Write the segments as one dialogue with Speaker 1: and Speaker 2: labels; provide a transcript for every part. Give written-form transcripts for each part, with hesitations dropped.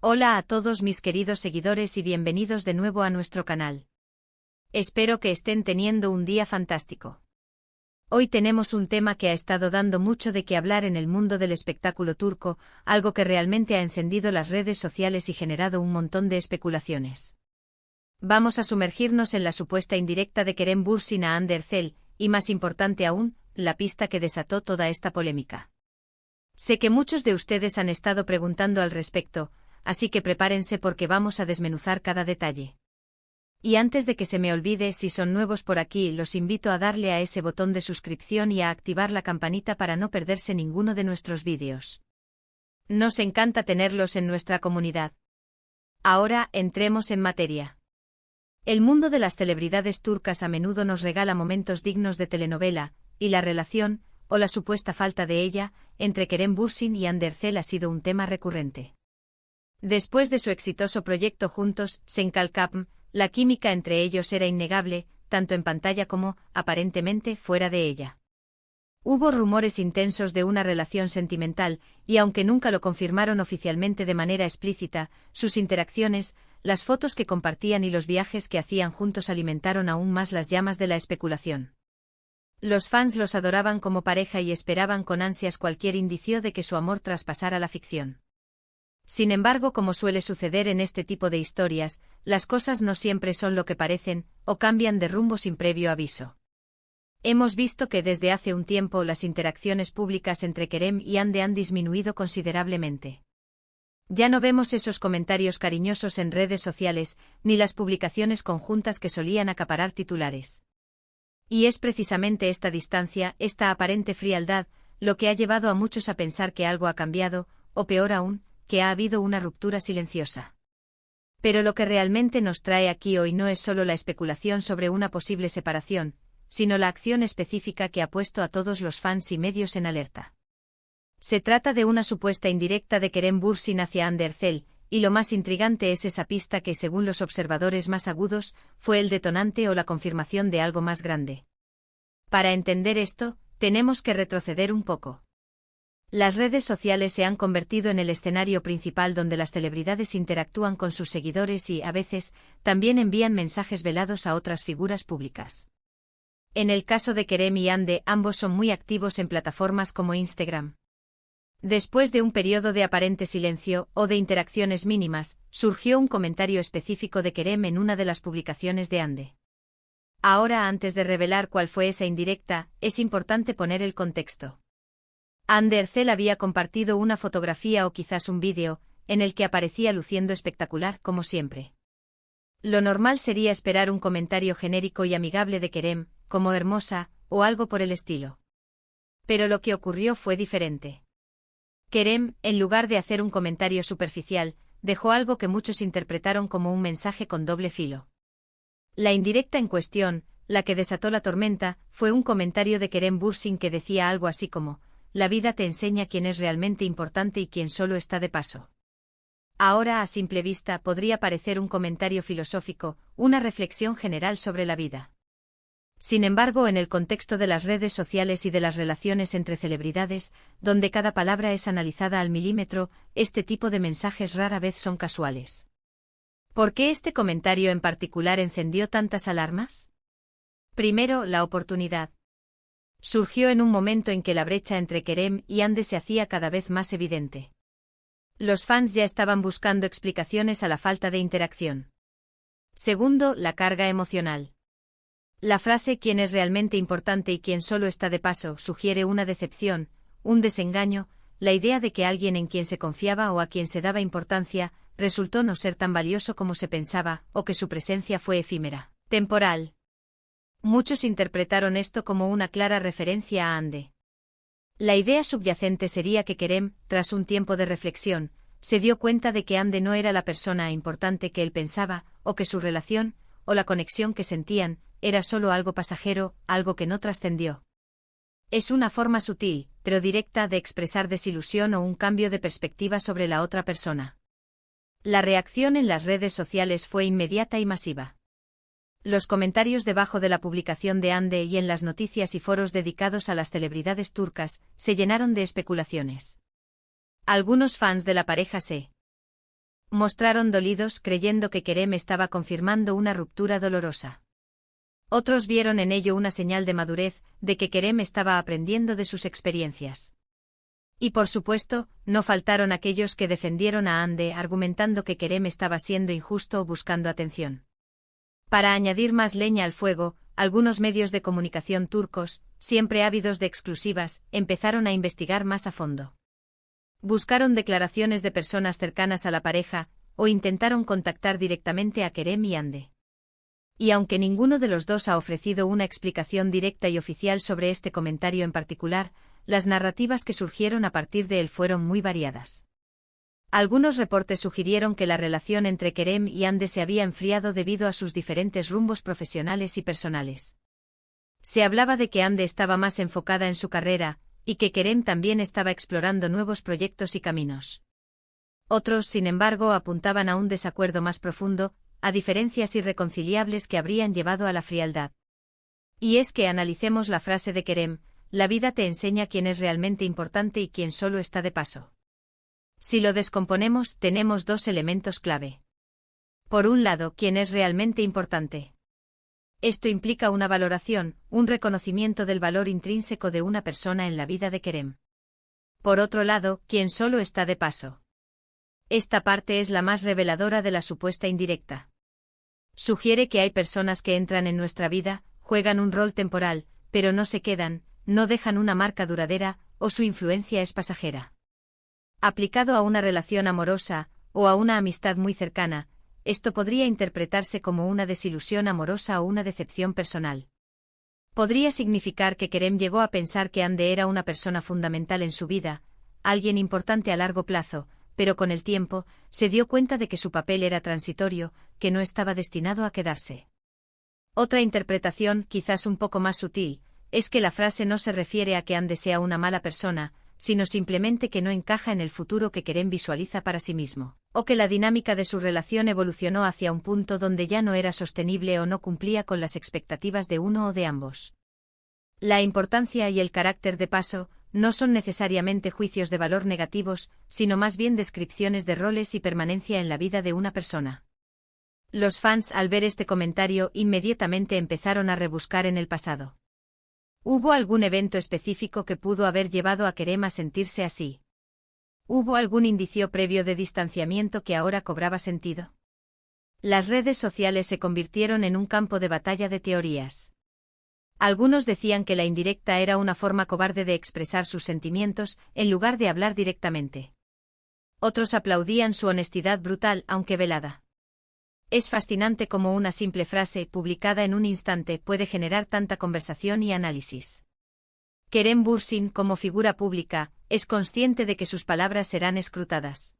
Speaker 1: Hola a todos mis queridos seguidores y bienvenidos de nuevo a nuestro canal. Espero que estén teniendo un día fantástico. Hoy tenemos un tema que ha estado dando mucho de qué hablar en el mundo del espectáculo turco, algo que realmente ha encendido las redes sociales y generado un montón de especulaciones. Vamos a sumergirnos en la supuesta indirecta de Kerem Bürsin a Hande Erçel, y más importante aún, la pista que desató toda esta polémica. Sé que muchos de ustedes han estado preguntando al respecto, así que prepárense porque vamos a desmenuzar cada detalle. Y antes de que se me olvide, si son nuevos por aquí, los invito a darle a ese botón de suscripción y a activar la campanita para no perderse ninguno de nuestros vídeos. Nos encanta tenerlos en nuestra comunidad. Ahora, entremos en materia. El mundo de las celebridades turcas a menudo nos regala momentos dignos de telenovela, y la relación, o la supuesta falta de ella, entre Kerem Bürsin y Hande Erçel ha sido un tema recurrente. Después de su exitoso proyecto juntos, Senkalkapm, la química entre ellos era innegable, tanto en pantalla como, aparentemente, fuera de ella. Hubo rumores intensos de una relación sentimental, y aunque nunca lo confirmaron oficialmente de manera explícita, sus interacciones, las fotos que compartían y los viajes que hacían juntos alimentaron aún más las llamas de la especulación. Los fans los adoraban como pareja y esperaban con ansias cualquier indicio de que su amor traspasara la ficción. Sin embargo, como suele suceder en este tipo de historias, las cosas no siempre son lo que parecen, o cambian de rumbo sin previo aviso. Hemos visto que desde hace un tiempo las interacciones públicas entre Kerem y Hande han disminuido considerablemente. Ya no vemos esos comentarios cariñosos en redes sociales, ni las publicaciones conjuntas que solían acaparar titulares. Y es precisamente esta distancia, esta aparente frialdad, lo que ha llevado a muchos a pensar que algo ha cambiado, o peor aún, que ha habido una ruptura silenciosa. Pero lo que realmente nos trae aquí hoy no es solo la especulación sobre una posible separación, sino la acción específica que ha puesto a todos los fans y medios en alerta. Se trata de una supuesta indirecta de Kerem Bürsin hacia Hande Erçel, y lo más intrigante es esa pista que, según los observadores más agudos, fue el detonante o la confirmación de algo más grande. Para entender esto, tenemos que retroceder un poco. Las redes sociales se han convertido en el escenario principal donde las celebridades interactúan con sus seguidores y, a veces, también envían mensajes velados a otras figuras públicas. En el caso de Kerem y Hande, ambos son muy activos en plataformas como Instagram. Después de un periodo de aparente silencio, o de interacciones mínimas, surgió un comentario específico de Kerem en una de las publicaciones de Hande. Ahora, antes de revelar cuál fue esa indirecta, es importante poner el contexto. Hande Erçel había compartido una fotografía o quizás un vídeo, en el que aparecía luciendo espectacular como siempre. Lo normal sería esperar un comentario genérico y amigable de Kerem, como hermosa, o algo por el estilo. Pero lo que ocurrió fue diferente. Kerem, en lugar de hacer un comentario superficial, dejó algo que muchos interpretaron como un mensaje con doble filo. La indirecta en cuestión, la que desató la tormenta, fue un comentario de Kerem Bürsin que decía algo así como: la vida te enseña quién es realmente importante y quién solo está de paso. Ahora, a simple vista, podría parecer un comentario filosófico, una reflexión general sobre la vida. Sin embargo, en el contexto de las redes sociales y de las relaciones entre celebridades, donde cada palabra es analizada al milímetro, este tipo de mensajes rara vez son casuales. ¿Por qué este comentario en particular encendió tantas alarmas? Primero, la oportunidad. Surgió en un momento en que la brecha entre Kerem y Hande se hacía cada vez más evidente. Los fans ya estaban buscando explicaciones a la falta de interacción. Segundo, la carga emocional. La frase «quién es realmente importante y quién solo está de paso» sugiere una decepción, un desengaño, la idea de que alguien en quien se confiaba o a quien se daba importancia, resultó no ser tan valioso como se pensaba, o que su presencia fue efímera, temporal. Muchos interpretaron esto como una clara referencia a Hande. La idea subyacente sería que Kerem, tras un tiempo de reflexión, se dio cuenta de que Hande no era la persona importante que él pensaba, o que su relación, o la conexión que sentían, era solo algo pasajero, algo que no trascendió. Es una forma sutil, pero directa de expresar desilusión o un cambio de perspectiva sobre la otra persona. La reacción en las redes sociales fue inmediata y masiva. Los comentarios debajo de la publicación de Hande y en las noticias y foros dedicados a las celebridades turcas se llenaron de especulaciones. Algunos fans de la pareja se mostraron dolidos creyendo que Kerem estaba confirmando una ruptura dolorosa. Otros vieron en ello una señal de madurez, de que Kerem estaba aprendiendo de sus experiencias. Y por supuesto, no faltaron aquellos que defendieron a Hande argumentando que Kerem estaba siendo injusto o buscando atención. Para añadir más leña al fuego, algunos medios de comunicación turcos, siempre ávidos de exclusivas, empezaron a investigar más a fondo. Buscaron declaraciones de personas cercanas a la pareja, o intentaron contactar directamente a Kerem y Hande. Y aunque ninguno de los dos ha ofrecido una explicación directa y oficial sobre este comentario en particular, las narrativas que surgieron a partir de él fueron muy variadas. Algunos reportes sugirieron que la relación entre Kerem y Hande se había enfriado debido a sus diferentes rumbos profesionales y personales. Se hablaba de que Hande estaba más enfocada en su carrera, y que Kerem también estaba explorando nuevos proyectos y caminos. Otros, sin embargo, apuntaban a un desacuerdo más profundo, a diferencias irreconciliables que habrían llevado a la frialdad. Y es que analicemos la frase de Kerem: la vida te enseña quién es realmente importante y quién solo está de paso. Si lo descomponemos, tenemos dos elementos clave. Por un lado, quién es realmente importante. Esto implica una valoración, un reconocimiento del valor intrínseco de una persona en la vida de Kerem. Por otro lado, quién solo está de paso. Esta parte es la más reveladora de la supuesta indirecta. Sugiere que hay personas que entran en nuestra vida, juegan un rol temporal, pero no se quedan, no dejan una marca duradera, o su influencia es pasajera. Aplicado a una relación amorosa, o a una amistad muy cercana, esto podría interpretarse como una desilusión amorosa o una decepción personal. Podría significar que Kerem llegó a pensar que Hande era una persona fundamental en su vida, alguien importante a largo plazo, pero con el tiempo, se dio cuenta de que su papel era transitorio, que no estaba destinado a quedarse. Otra interpretación, quizás un poco más sutil, es que la frase no se refiere a que Hande sea una mala persona, sino simplemente que no encaja en el futuro que Kerem visualiza para sí mismo, o que la dinámica de su relación evolucionó hacia un punto donde ya no era sostenible o no cumplía con las expectativas de uno o de ambos. La importancia y el carácter de paso no son necesariamente juicios de valor negativos, sino más bien descripciones de roles y permanencia en la vida de una persona. Los fans, al ver este comentario, inmediatamente empezaron a rebuscar en el pasado. ¿Hubo algún evento específico que pudo haber llevado a Kerem a sentirse así? ¿Hubo algún indicio previo de distanciamiento que ahora cobraba sentido? Las redes sociales se convirtieron en un campo de batalla de teorías. Algunos decían que la indirecta era una forma cobarde de expresar sus sentimientos, en lugar de hablar directamente. Otros aplaudían su honestidad brutal, aunque velada. Es fascinante cómo una simple frase, publicada en un instante, puede generar tanta conversación y análisis. Kerem Bürsin, como figura pública, es consciente de que sus palabras serán escrutadas.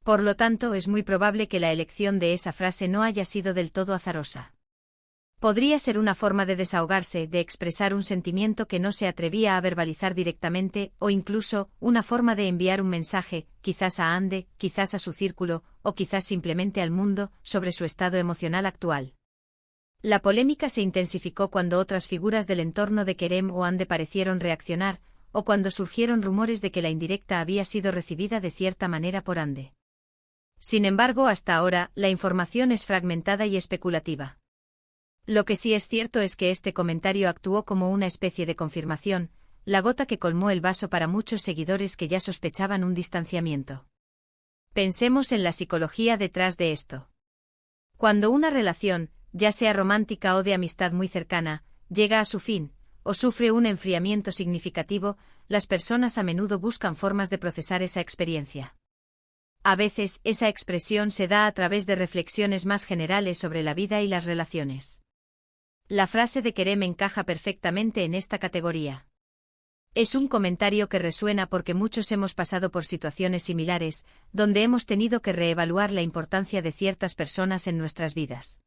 Speaker 1: Por lo tanto, es muy probable que la elección de esa frase no haya sido del todo azarosa. Podría ser una forma de desahogarse, de expresar un sentimiento que no se atrevía a verbalizar directamente, o incluso, una forma de enviar un mensaje, quizás a Hande, quizás a su círculo, o quizás simplemente al mundo, sobre su estado emocional actual. La polémica se intensificó cuando otras figuras del entorno de Kerem o Hande parecieron reaccionar, o cuando surgieron rumores de que la indirecta había sido recibida de cierta manera por Hande. Sin embargo, hasta ahora, la información es fragmentada y especulativa. Lo que sí es cierto es que este comentario actuó como una especie de confirmación, la gota que colmó el vaso para muchos seguidores que ya sospechaban un distanciamiento. Pensemos en la psicología detrás de esto. Cuando una relación, ya sea romántica o de amistad muy cercana, llega a su fin, o sufre un enfriamiento significativo, las personas a menudo buscan formas de procesar esa experiencia. A veces, esa expresión se da a través de reflexiones más generales sobre la vida y las relaciones. La frase de Kerem encaja perfectamente en esta categoría. Es un comentario que resuena porque muchos hemos pasado por situaciones similares, donde hemos tenido que reevaluar la importancia de ciertas personas en nuestras vidas.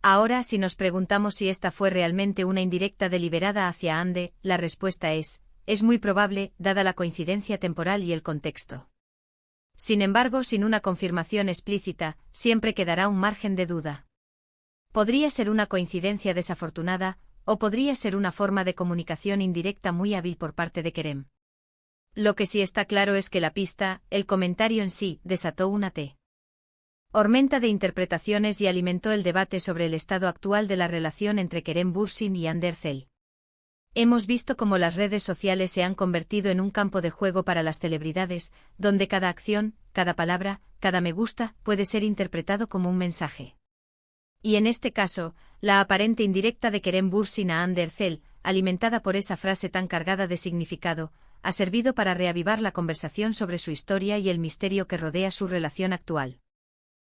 Speaker 1: Ahora, si nos preguntamos si esta fue realmente una indirecta deliberada hacia Hande, la respuesta es muy probable, dada la coincidencia temporal y el contexto. Sin embargo, sin una confirmación explícita, siempre quedará un margen de duda. Podría ser una coincidencia desafortunada, o podría ser una forma de comunicación indirecta muy hábil por parte de Kerem. Lo que sí está claro es que la pista, el comentario en sí, desató una T. Ormenta de interpretaciones y alimentó el debate sobre el estado actual de la relación entre Kerem Bürsin y Hande Erçel. Hemos visto cómo las redes sociales se han convertido en un campo de juego para las celebridades, donde cada acción, cada palabra, cada me gusta, puede ser interpretado como un mensaje. Y en este caso, la aparente indirecta de Kerem Bürsin a Hande Erçel, alimentada por esa frase tan cargada de significado, ha servido para reavivar la conversación sobre su historia y el misterio que rodea su relación actual.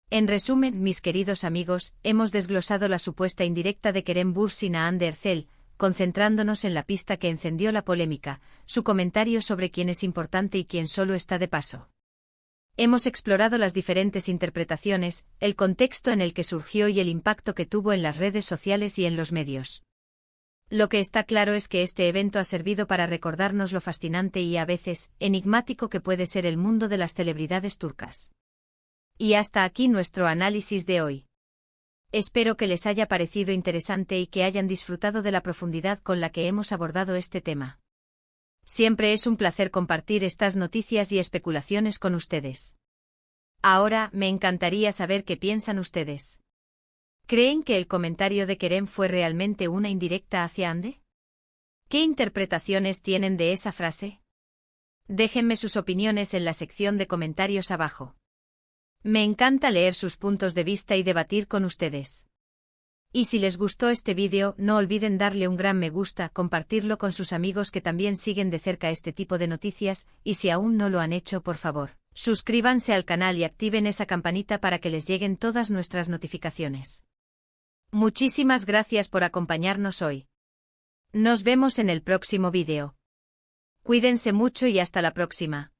Speaker 1: En resumen, mis queridos amigos, hemos desglosado la supuesta indirecta de Kerem Bürsin a Hande Erçel, concentrándonos en la pista que encendió la polémica, su comentario sobre quién es importante y quién solo está de paso. Hemos explorado las diferentes interpretaciones, el contexto en el que surgió y el impacto que tuvo en las redes sociales y en los medios. Lo que está claro es que este evento ha servido para recordarnos lo fascinante y a veces enigmático que puede ser el mundo de las celebridades turcas. Y hasta aquí nuestro análisis de hoy. Espero que les haya parecido interesante y que hayan disfrutado de la profundidad con la que hemos abordado este tema. Siempre es un placer compartir estas noticias y especulaciones con ustedes. Ahora, me encantaría saber qué piensan ustedes. ¿Creen que el comentario de Kerem fue realmente una indirecta hacia Hande? ¿Qué interpretaciones tienen de esa frase? Déjenme sus opiniones en la sección de comentarios abajo. Me encanta leer sus puntos de vista y debatir con ustedes. Y si les gustó este vídeo, no olviden darle un gran me gusta, compartirlo con sus amigos que también siguen de cerca este tipo de noticias, y si aún no lo han hecho, por favor, suscríbanse al canal y activen esa campanita para que les lleguen todas nuestras notificaciones. Muchísimas gracias por acompañarnos hoy. Nos vemos en el próximo vídeo. Cuídense mucho y hasta la próxima.